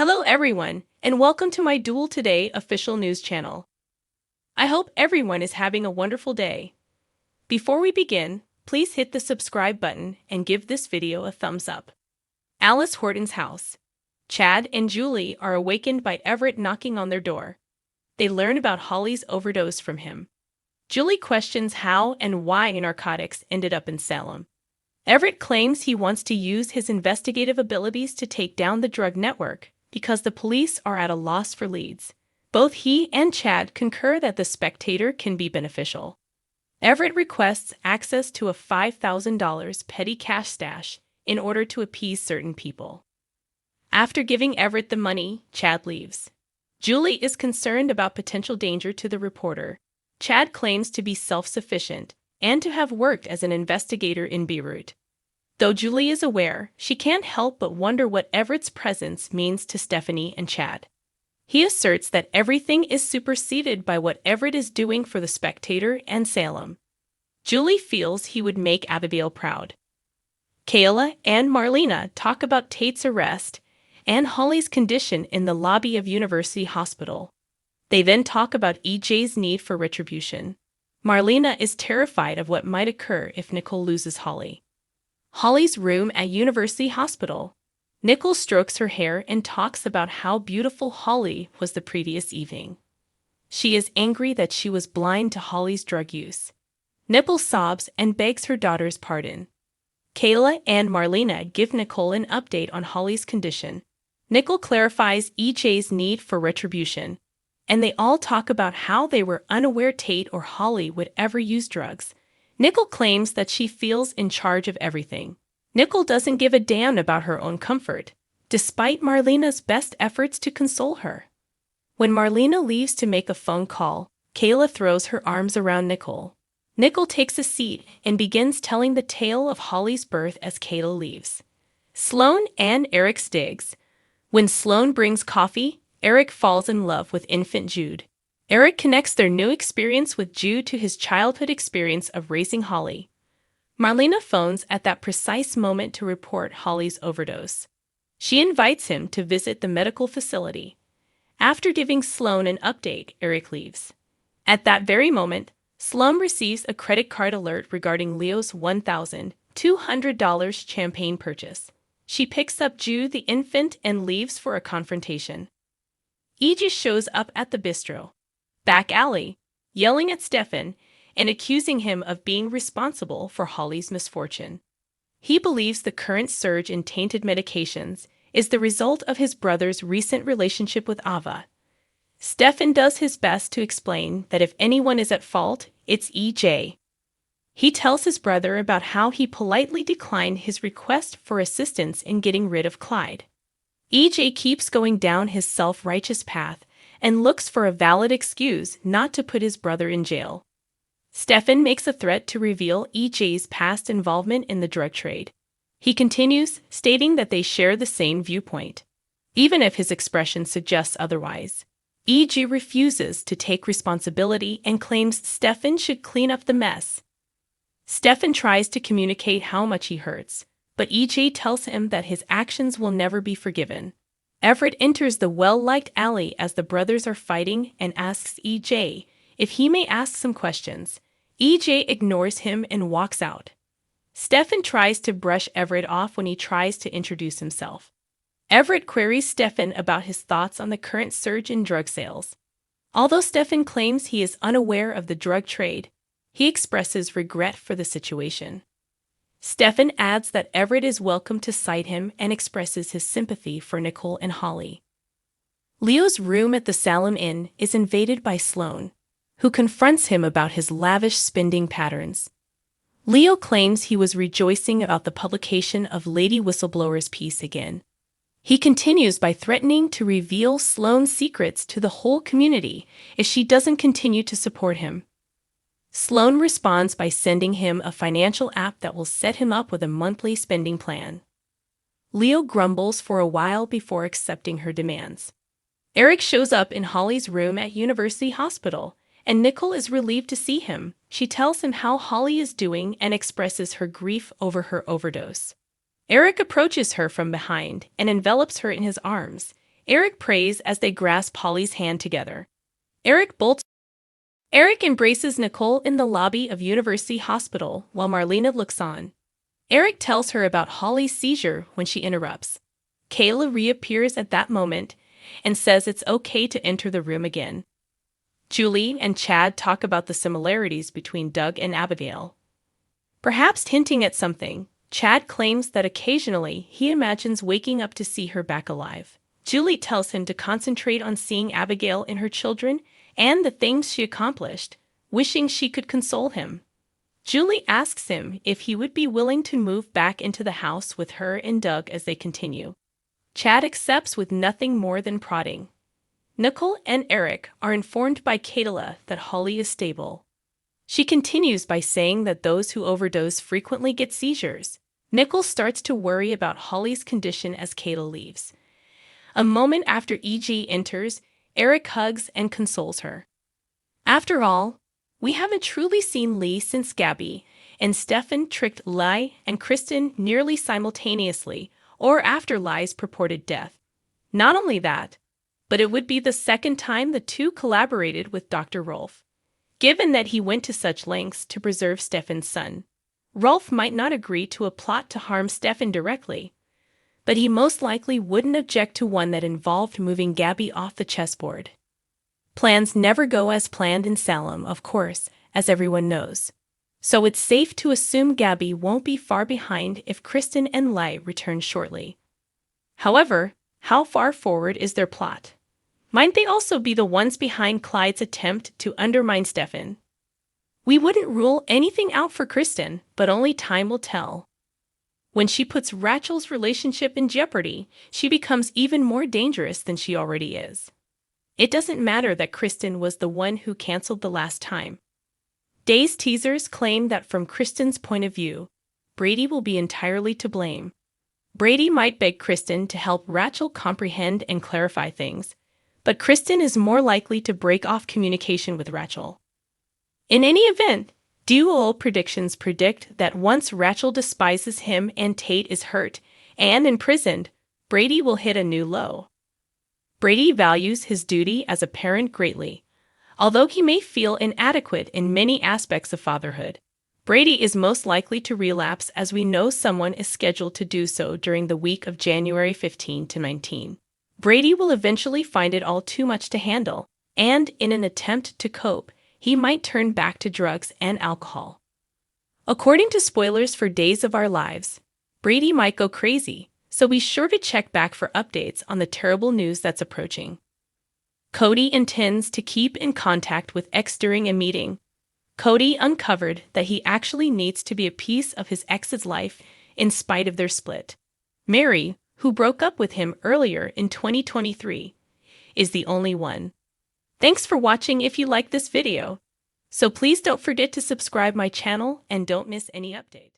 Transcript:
Hello everyone, and welcome to my Duel Today official news channel. I hope everyone is having a wonderful day. Before we begin, please hit the subscribe button and give this video a thumbs up. Alice Horton's house. Chad and Julie are awakened by Everett knocking on their door. They learn about Holly's overdose from him. Julie questions how and why narcotics ended up in Salem. Everett claims he wants to use his investigative abilities to take down the drug network because the police are at a loss for leads. Both he and Chad concur that the spectator can be beneficial. Everett requests access to a $5,000 petty cash stash in order to appease certain people. After giving Everett the money, Chad leaves. Julie is concerned about potential danger to the reporter. Chad claims to be self-sufficient and to have worked as an investigator in Beirut. Though Julie is aware, she can't help but wonder what Everett's presence means to Stephanie and Chad. He asserts that everything is superseded by what Everett is doing for the spectator and Salem. Julie feels he would make Abigail proud. Kayla and Marlena talk about Tate's arrest and Holly's condition in the lobby of University Hospital. They then talk about EJ's need for retribution. Marlena is terrified of what might occur if Nicole loses Holly. Holly's room at University Hospital. Nicole strokes her hair and talks about how beautiful Holly was the previous evening. She is angry that she was blind to Holly's drug use. Nicole sobs and begs her daughter's pardon. Kayla and Marlena give Nicole an update on Holly's condition. Nicole clarifies EJ's need for retribution, and they all talk about how they were unaware Tate or Holly would ever use drugs. Nicole claims that she feels in charge of everything. Nicole doesn't give a damn about her own comfort, despite Marlena's best efforts to console her. When Marlena leaves to make a phone call, Kayla throws her arms around Nicole. Nicole takes a seat and begins telling the tale of Holly's birth as Kayla leaves. Sloan and Eric's digs. When Sloan brings coffee, Eric falls in love with infant Jude. Eric connects their new experience with Jude to his childhood experience of raising Holly. Marlena phones at that precise moment to report Holly's overdose. She invites him to visit the medical facility. After giving Sloan an update, Eric leaves. At that very moment, Sloan receives a credit card alert regarding Leo's $1,200 champagne purchase. She picks up Jude the infant and leaves for a confrontation. EJ shows up at the bistro, back alley, yelling at Stefan and accusing him of being responsible for Holly's misfortune. He believes the current surge in tainted medications is the result of his brother's recent relationship with Ava. Stefan does his best to explain that if anyone is at fault, it's EJ. He tells his brother about how he politely declined his request for assistance in getting rid of Clyde. EJ keeps going down his self-righteous path and looks for a valid excuse not to put his brother in jail. Stefan makes a threat to reveal EJ's past involvement in the drug trade. He continues, stating that they share the same viewpoint, even if his expression suggests otherwise. EJ refuses to take responsibility and claims Stefan should clean up the mess. Stefan tries to communicate how much he hurts, but EJ tells him that his actions will never be forgiven. Everett enters the well-liked alley as the brothers are fighting and asks EJ if he may ask some questions. EJ ignores him and walks out. Stefan tries to brush Everett off when he tries to introduce himself. Everett queries Stefan about his thoughts on the current surge in drug sales. Although Stefan claims he is unaware of the drug trade, he expresses regret for the situation. Stefan adds that Everett is welcome to cite him and expresses his sympathy for Nicole and Holly. Leo's room at the Salem Inn is invaded by Sloan, who confronts him about his lavish spending patterns. Leo claims he was rejoicing about the publication of Lady Whistleblower's piece again. He continues by threatening to reveal Sloan's secrets to the whole community if she doesn't continue to support him. Sloan responds by sending him a financial app that will set him up with a monthly spending plan. Leo grumbles for a while before accepting her demands. Eric shows up in Holly's room at University Hospital, and Nicole is relieved to see him. She tells him how Holly is doing and expresses her grief over her overdose. Eric approaches her from behind and envelops her in his arms, Eric prays as they grasp Holly's hand together. Eric bolts. Eric embraces Nicole in the lobby of University Hospital while Marlena looks on. Eric tells her about Holly's seizure when she interrupts. Kayla reappears at that moment and says it's okay to enter the room again. Julie and Chad talk about the similarities between Doug and Abigail. Perhaps hinting at something, Chad claims that occasionally he imagines waking up to see her back alive. Julie tells him to concentrate on seeing Abigail and her children and the things she accomplished, wishing she could console him. Julie asks him if he would be willing to move back into the house with her and Doug as they continue. Chad accepts with nothing more than prodding. Nicole and Eric are informed by Kayla that Holly is stable. She continues by saying that those who overdose frequently get seizures. Nicole starts to worry about Holly's condition as Kayla leaves. A moment after EG enters, Eric hugs and consoles her. After all, we haven't truly seen Lee since Gabby and Stefan tricked Lai and Kristen nearly simultaneously or after Lai's purported death. Not only that, but it would be the second time the two collaborated with Dr. Rolf. Given that he went to such lengths to preserve Stefan's son, Rolf might not agree to a plot to harm Stefan directly, but he most likely wouldn't object to one that involved moving Gabby off the chessboard. Plans never go as planned in Salem, of course, as everyone knows. So it's safe to assume Gabby won't be far behind if Kristen and Lai return shortly. However, how far forward is their plot? Might they also be the ones behind Clyde's attempt to undermine Stefan? We wouldn't rule anything out for Kristen, but only time will tell. When she puts Rachel's relationship in jeopardy, she becomes even more dangerous than she already is. It doesn't matter that Kristen was the one who canceled the last time. Day's teasers claim that from Kristen's point of view, Brady will be entirely to blame. Brady might beg Kristen to help Rachel comprehend and clarify things, but Kristen is more likely to break off communication with Rachel. In any event, dual predictions predict that once Rachel despises him and Tate is hurt and imprisoned, Brady will hit a new low. Brady values his duty as a parent greatly. Although he may feel inadequate in many aspects of fatherhood, Brady is most likely to relapse, as we know someone is scheduled to do so during the week of January 15 to 19. Brady will eventually find it all too much to handle, and in an attempt to cope, he might turn back to drugs and alcohol. According to spoilers for Days of Our Lives, Brady might go crazy, so be sure to check back for updates on the terrible news that's approaching. Cody intends to keep in contact with X during a meeting. Cody uncovered that he actually needs to be a piece of his ex's life in spite of their split. Mary, who broke up with him earlier in 2023, is the only one. Thanks for watching. If you like this video, so please don't forget to subscribe my channel and don't miss any updates.